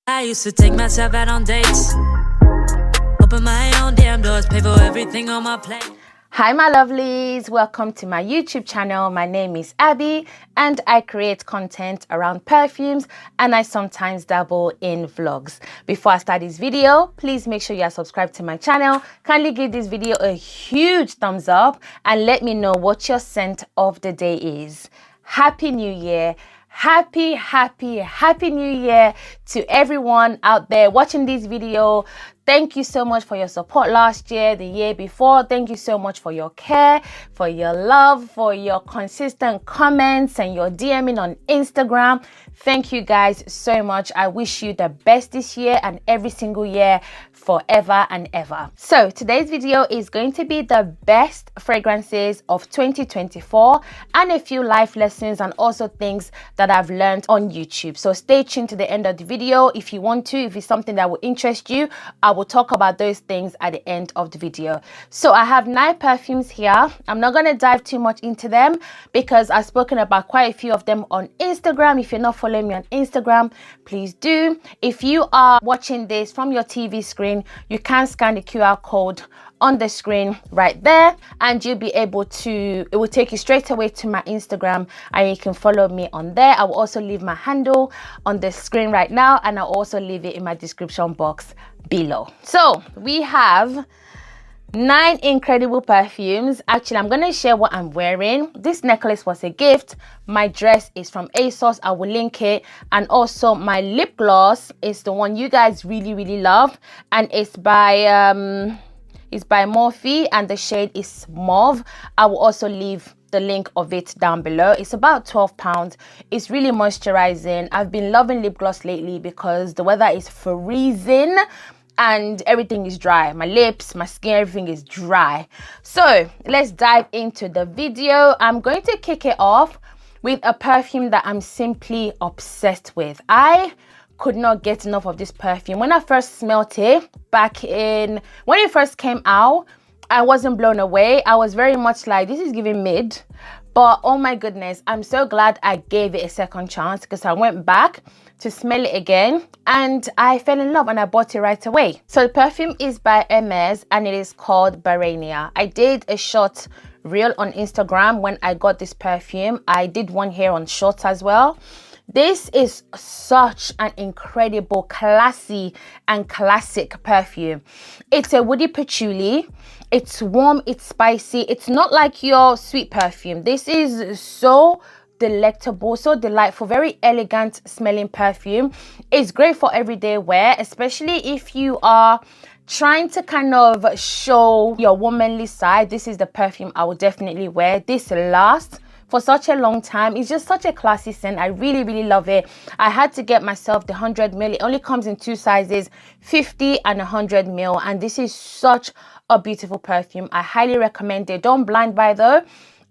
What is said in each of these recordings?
I used to take myself out on dates, open my own damn doors, pay for everything on my plate. Hi my lovelies, welcome to my YouTube channel. My name is Abby and I create content around perfumes and I sometimes dabble in vlogs. Before I start this video, please make sure you are subscribed to my channel. Kindly give this video a huge thumbs up and let me know what your scent of the day is. Happy New Year. Happy New Year to everyone out there watching this video. Thank you so much for your support last year, the year before. Thank you so much for your care, for your love, for your consistent comments and your DMing on Instagram. Thank you guys so much. I wish you the best this year and every single year forever and ever. So today's video is going to be the best fragrances of 2024 and a few life lessons and also things that I've learned on YouTube. So stay tuned to the end of the video if you want to. If it's something that will interest you, I will talk about those things at the end of the video. So I have 9 perfumes here. I'm not going to dive too much into them because I've spoken about quite a few of them on Instagram. If you're not following me on Instagram, please do. If you are watching this from your TV screen, you can scan the QR code on the screen right there and you'll be able to, it will take you straight away to my Instagram and you can follow me on there. I will also leave my handle on the screen right now and I'll also leave it in my description box below. So we have 9 incredible perfumes. Actually, I'm gonna share what I'm wearing. This necklace was a gift. My dress is from ASOS. I will link it. And also my lip gloss is the one you guys really love, and it's by Morphe and the shade is Mauve. I will also leave the link of it down below. It's about £12. It's really moisturizing. I've been loving lip gloss lately because the weather is freezing and everything is dry. My lips, my skin, everything is dry. So let's dive into the video. I'm going to kick it off with a perfume that I'm simply obsessed with. I could not get enough of this perfume. When I first smelled it when it first came out, I wasn't blown away. I was very much like, this is giving mid. But oh my goodness, I'm so glad I gave it a second chance because I went back to smell it again and I fell in love and I bought it right away. So the perfume is by Hermes and it is called Barenia. I did a short reel on Instagram when I got this perfume. I did one here on shorts as well. This is such an incredible, classy and classic perfume. It's a woody patchouli. It's warm, it's spicy. It's not like your sweet perfume. This is so delectable, so delightful, very elegant smelling perfume. It's great for everyday wear, especially if you are trying to kind of show your womanly side. This is the perfume I would definitely wear. This lasts for such a long time. It's just such a classy scent. I really love it. I had to get myself the 100ml. It only comes in 2 sizes, 50 and 100ml, and this is such a beautiful perfume. I highly recommend it. Don't blind buy though,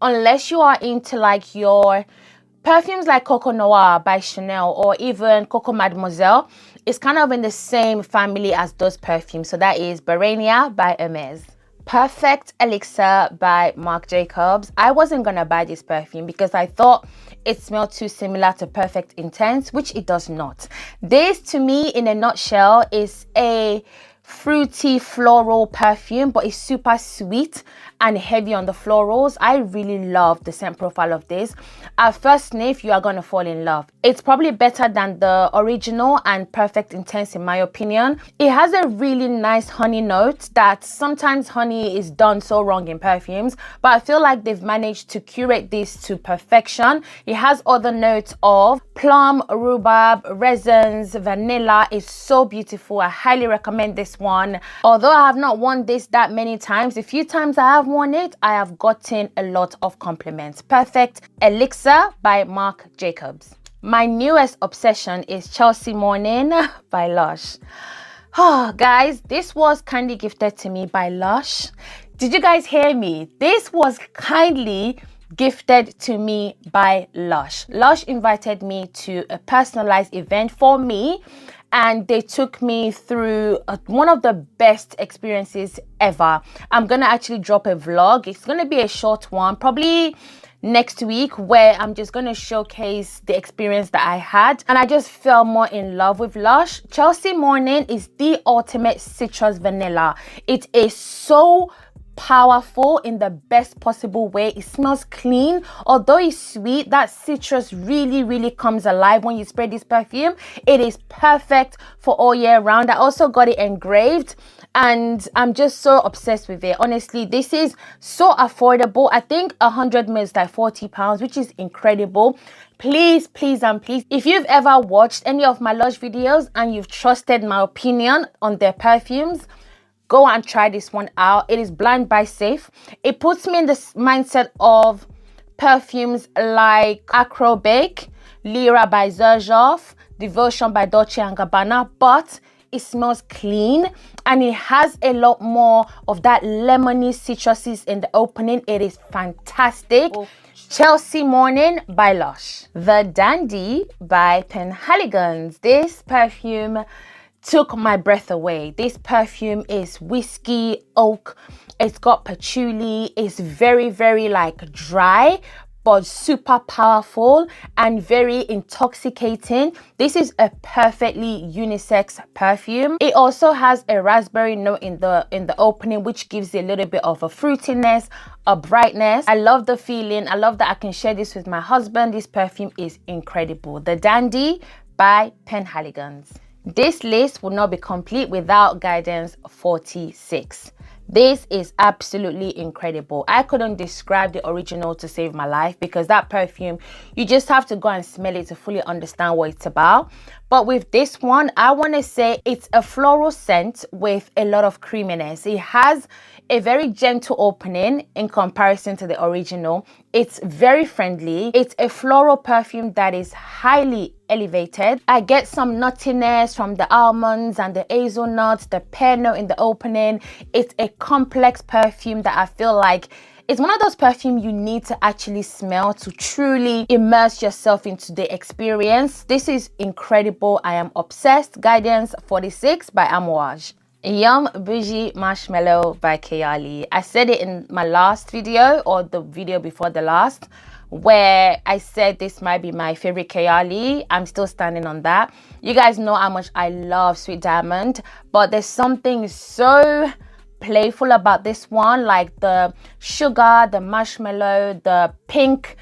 unless you are into like your perfumes like Coco Noir by Chanel or even Coco Mademoiselle. It's kind of in the same family as those perfumes. So that is Barenia by Hermes. Perfect Elixir by Marc Jacobs. I wasn't gonna buy this perfume because I thought it smelled too similar to Perfect Intense, which it does not. This to me in a nutshell is a fruity floral perfume, but it's super sweet and heavy on the florals. I really love the scent profile of this. At first sniff, you are going to fall in love. It's probably better than the original and Perfect Intense in my opinion. It has a really nice honey note that sometimes honey is done so wrong in perfumes, but I feel like they've managed to curate this to perfection. It has other notes of plum, rhubarb, resins, vanilla. It's so beautiful. I highly recommend this one. Although I have not worn this that many times, the few times I have worn it, I have gotten a lot of compliments. Perfect Elixir by Marc Jacobs. My newest obsession is Chelsea Morning by Lush. Oh guys, this was kindly gifted to me by Lush. Did you guys hear me? This was kindly gifted to me by Lush. Lush invited me to a personalized event for me and they took me through one of the best experiences ever. I'm gonna actually drop a vlog. It's gonna be a short one, probably next week where I'm just going to showcase the experience that I had, and I just fell more in love with Lush. 𝐏𝐞𝐫 Morning is the ultimate citrus vanilla. It is so powerful in the best possible way. It smells clean. Although it's sweet, that citrus really comes alive when you spray this perfume. It is perfect for all year round. I also got it engraved and I'm just so obsessed with it. Honestly, this is so affordable. I think 100 ml is like £40, which is incredible. Please, if you've ever watched any of my Lush videos and you've trusted my opinion on their perfumes, go and try this one out. It is blind buy safe. It puts me in this mindset of perfumes like Acrobac, Lyra by Xerjoff, Devotion by Dolce & Gabbana, but it smells clean and it has a lot more of that lemony citruses in the opening. It is fantastic. 𝐏𝐶𝐫 Morning by Lush. The Dandi by 𝐏𝐞𝐫𝐟𝐮𝐦𝐞s. This perfume took my breath away. This perfume is whiskey, oak, it's got patchouli, it's very like dry but super powerful and very intoxicating. This is a perfectly unisex perfume. It also has a raspberry note in the opening, which gives it a little bit of a fruitiness, a brightness. I love the feeling. I love that I can share this with my husband. This perfume is incredible. The Dandi by 𝐏𝐞𝐫𝐼𝐮𝐦𝐞s. This list would not be complete without guidance 46. This is absolutely incredible. I couldn't describe the original to save my life because that perfume, you just have to go and smell it to fully understand what it's about. But with this one, I want to say it's a floral scent with a lot of creaminess. It has a very gentle opening in comparison to the original. It's very friendly. It's a floral perfume that is highly elevated. I get some nuttiness from the almonds and the hazelnuts, the pear note in the opening. It's a complex perfume that I feel like it's one of those perfumes you need to actually smell to truly immerse yourself into the experience. This is incredible. I am obsessed. Guidance 46 by Amouage. Boujee Marshmallow by 𝐏𝐞𝐫𝐼𝐮𝐴. I said it in my last video or the video before the last where I said this might be my favorite 𝐏𝐞𝐫𝐼𝐮𝐴. I'm still standing on that. You guys know how much I love Sweet Diamond, but there's something so playful about this one, like the sugar, the marshmallow, the pink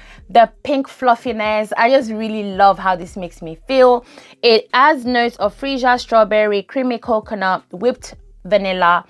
fluffiness. I just really love how this makes me feel. It has notes of freesia, strawberry, creamy coconut, whipped vanilla,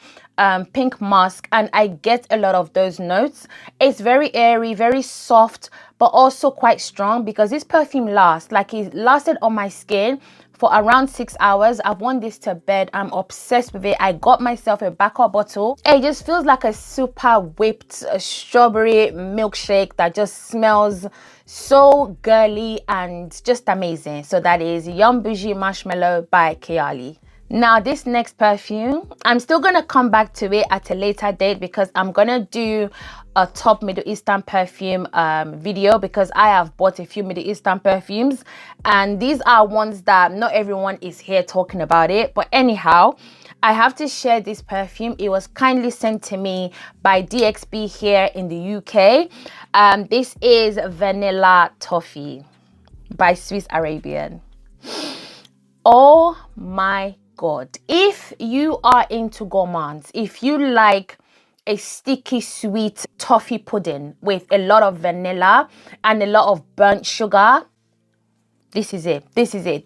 pink musk, and I get a lot of those notes. It's very airy, very soft, but also quite strong because this perfume lasts. Like, it lasted on my skin for around 6 hours. I've worn this to bed. I'm obsessed with it. I got myself a backup bottle. It just feels like a super whipped strawberry milkshake that just smells so girly and just amazing. So that is Boujee Marshmallow by 𝐏𝐞𝐫𝐼𝐮𝐴. Now, this next perfume, I'm still going to come back to it at a later date because I'm going to do a top Middle Eastern perfume video because I have bought a few Middle Eastern perfumes and these are ones that not everyone is here talking about it. But anyhow, I have to share this perfume. It was kindly sent to me by DXB here in the UK. This is Vanilla Toffee by Swiss Arabian. Oh my God. If you are into gourmands, if you like a sticky sweet toffee pudding with a lot of vanilla and a lot of burnt sugar, this is it.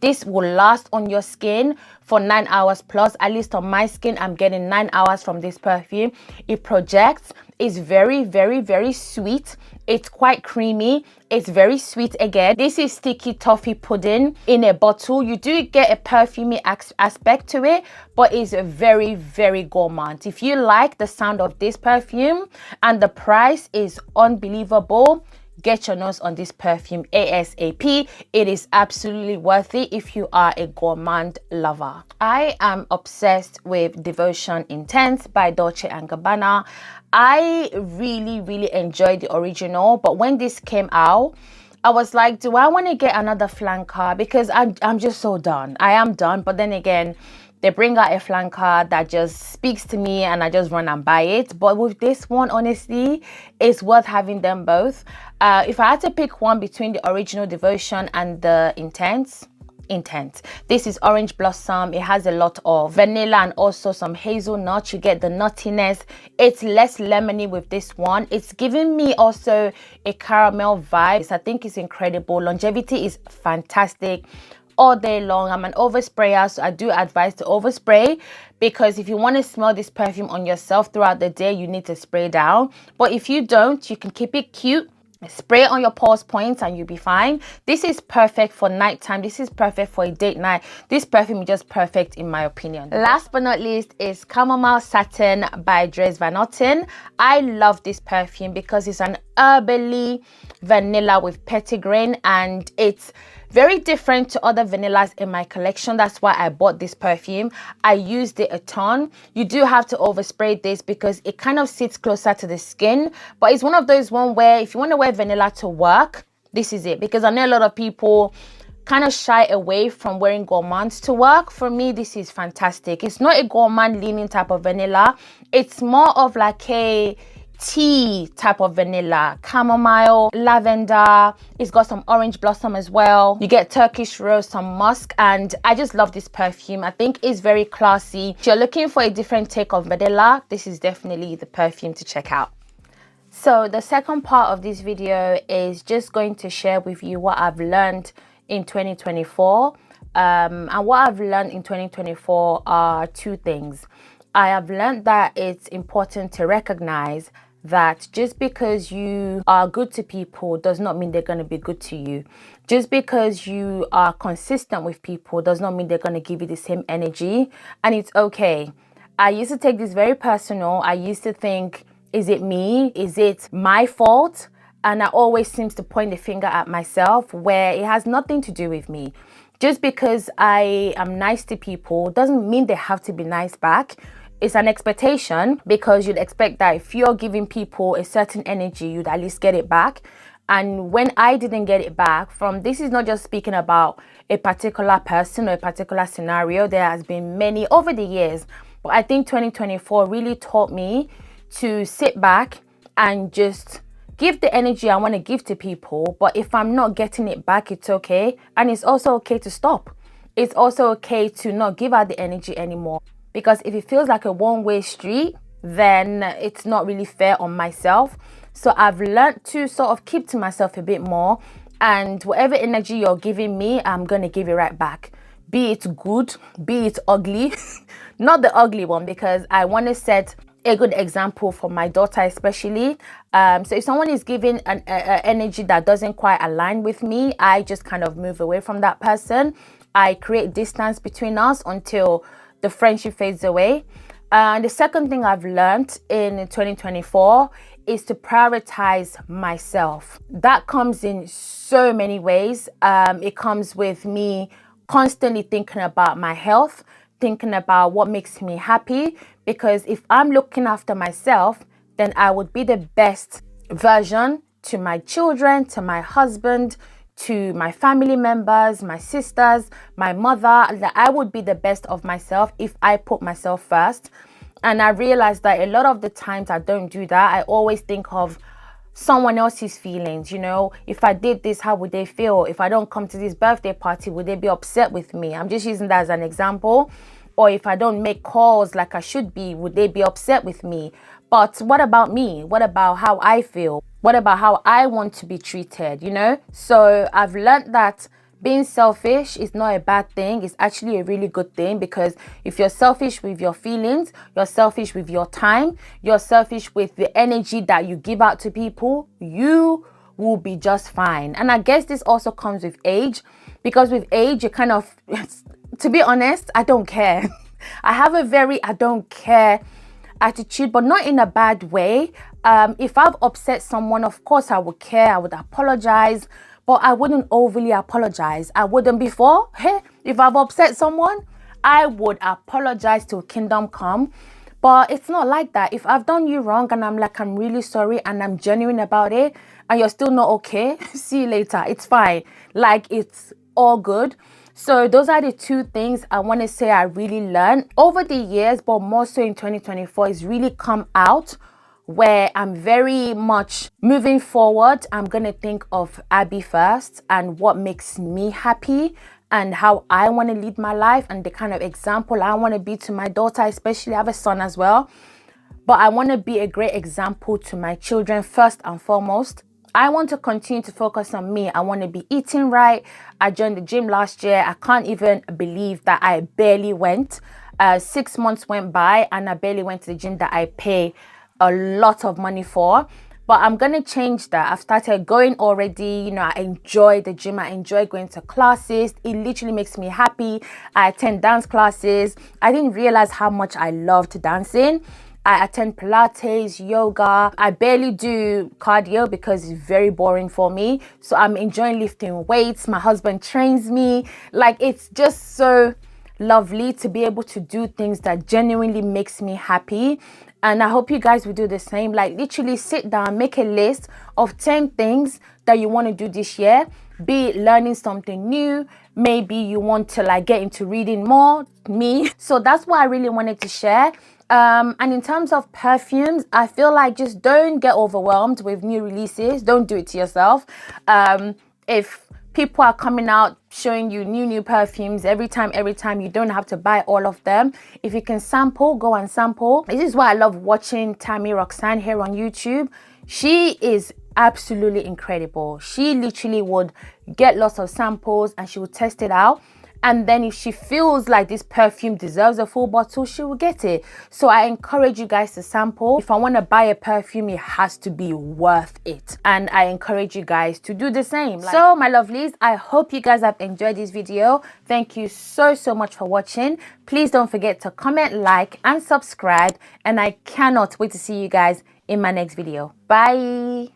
This will last on your skin for 9 hours plus. At least on my skin, I'm getting 9 hours from this perfume. It projects. It's very sweet. It's quite creamy. It's very sweet again. This is sticky toffee pudding in a bottle. You do get a perfumey aspect to it, but it's very gourmand. If you like the sound of this perfume and the price is unbelievable, get your nose on this perfume ASAP. It is absolutely worth it if you are a gourmand lover. I am obsessed with Devotion Intense by Dolce & Gabbana. I really enjoyed the original, but when this came out, I was like, do I want to get another flanker? Because I'm just so done. I am done, but then again, they bring out a flanker that just speaks to me and I just run and buy it. But with this one, honestly, it's worth having them both. If I had to pick one between the Original Devotion and the Intense, this is Orange Blossom. It has a lot of vanilla and also some hazelnut. You get the nuttiness. It's less lemony with this one. It's giving me also a caramel vibe. I think it's incredible. Longevity is fantastic all day long. I'm an oversprayer, so I do advise to overspray, because if you want to smell this perfume on yourself throughout the day, you need to spray down. But if you don't, you can keep it cute. Spray it on your pulse points and you'll be fine. This is perfect for nighttime. This is perfect for a date night. This perfume is just perfect in my opinion. Last but not least is Camomile Satin by 𝐏𝐿𝐴 Learned. I love this perfume because it's an herbally vanilla with petitgrain, and it's very different to other vanillas in my collection. That's why I bought this perfume. I used it a ton. You do have to overspray this because it kind of sits closer to the skin, but it's one of those one where if you want to wear vanilla to work, this is it. Because I know a lot of people kind of shy away from wearing gourmands to work. For me, this is fantastic. It's not a gourmand leaning type of vanilla. It's more of like a tea type of vanilla, chamomile, lavender. It's got some orange blossom as well. You get Turkish rose, some musk, and I just love this perfume. I think it's very classy. If you're looking for a different take of vanilla, this is definitely the perfume to check out. So the second part of this video is just going to share with you what I've learned in 2024. And what I've learned in 2024 are two things. I have learned that it's important to recognize that just because you are good to people does not mean they're going to be good to you. Just because you are consistent with people does not mean they're going to give you the same energy, and it's okay. I used to take this very personal. I used to think, is it me? Is it my fault? And I always seems to point the finger at myself, where it has nothing to do with me. Just because I am nice to people doesn't mean they have to be nice back. It's an expectation, because you'd expect that if you're giving people a certain energy, you'd at least get it back. And when I didn't get it back from, this is not just speaking about a particular person or a particular scenario. There has been many over the years, but I think 2024 really taught me to sit back and just give the energy I want to give to people. But if I'm not getting it back, it's okay. And it's also okay to stop. It's also okay to not give out the energy anymore. Because if it feels like a one-way street, then it's not really fair on myself. So I've learned to sort of keep to myself a bit more. And whatever energy you're giving me, I'm going to give it right back. Be it good, be it ugly. Not the ugly one, because I want to set a good example for my daughter especially. So if someone is giving an energy that doesn't quite align with me, I just kind of move away from that person. I create distance between us until the friendship fades away. And the second thing I've learned in 2024 is to prioritize myself. That comes in so many ways. It comes with me constantly thinking about my health, thinking about what makes me happy, because if I'm looking after myself, then I would be the best version to my children, to my husband, to my family members, my sisters, my mother. That I would be the best of myself if I put myself first. And I realized that a lot of the times I don't do that. I always think of someone else's feelings. You know, if I did this, how would they feel? If I don't come to this birthday party, would they be upset with me? I'm just using that as an example. Or if I don't make calls like I should be, would they be upset with me? But what about me? What about how I feel? What about how I want to be treated, you know? So I've learned that being selfish is not a bad thing. It's actually a really good thing, because if you're selfish with your feelings, you're selfish with your time, you're selfish with the energy that you give out to people, you will be just fine. And I guess this also comes with age, because with age, you kind of, to be honest, I don't care. I have a very I don't care attitude, but not in a bad way. If I've upset someone, of course I would care, I would apologize, but I wouldn't overly apologize. I wouldn't before. Hey, if I've upset someone, I would apologize till kingdom come. But it's not like that. If I've done you wrong and I'm like, I'm really sorry and I'm genuine about it, and you're still not okay, see you later. It's fine. Like, it's all good. So those are the two things I want to say I really learned over the years, but more so in 2024, it's really come out where I'm very much moving forward. I'm going to think of Abby first and what makes me happy and how I want to lead my life and the kind of example I want to be to my daughter, especially. I have a son as well. But I want to be a great example to my children first and foremost. I want to continue to focus on me. I want to be eating right. I joined the gym last year. I can't even believe that I barely went. 6 months went by and I barely went to the gym that I pay a lot of money for. But I'm going to change that. I've started going already. You know, I enjoy the gym. I enjoy going to classes. It literally makes me happy. I attend dance classes. I didn't realize how much I loved dancing. I attend Pilates, yoga. I barely do cardio because it's very boring for me. So I'm enjoying lifting weights. My husband trains me. Like, it's just so lovely to be able to do things that genuinely makes me happy. And I hope you guys will do the same. Like, literally sit down, make a list of 10 things that you want to do this year. Be it learning something new. Maybe you want to like get into reading more, me. So that's what I really wanted to share. And in terms of perfumes, I feel like just don't get overwhelmed with new releases. Don't do it to yourself. If people are coming out showing you new perfumes every time, you don't have to buy all of them. If you can sample, go and sample. This is why I love watching Tammy Roxanne here on YouTube. She is absolutely incredible. She literally would get lots of samples and she would test it out. And then if she feels like this perfume deserves a full bottle, she will get it. So I encourage you guys to sample. If I want to buy a perfume, it has to be worth it. And I encourage you guys to do the same. So my lovelies, I hope you guys have enjoyed this video. Thank you so much for watching. Please don't forget to comment, like, and subscribe. And I cannot wait to see you guys in my next video. Bye.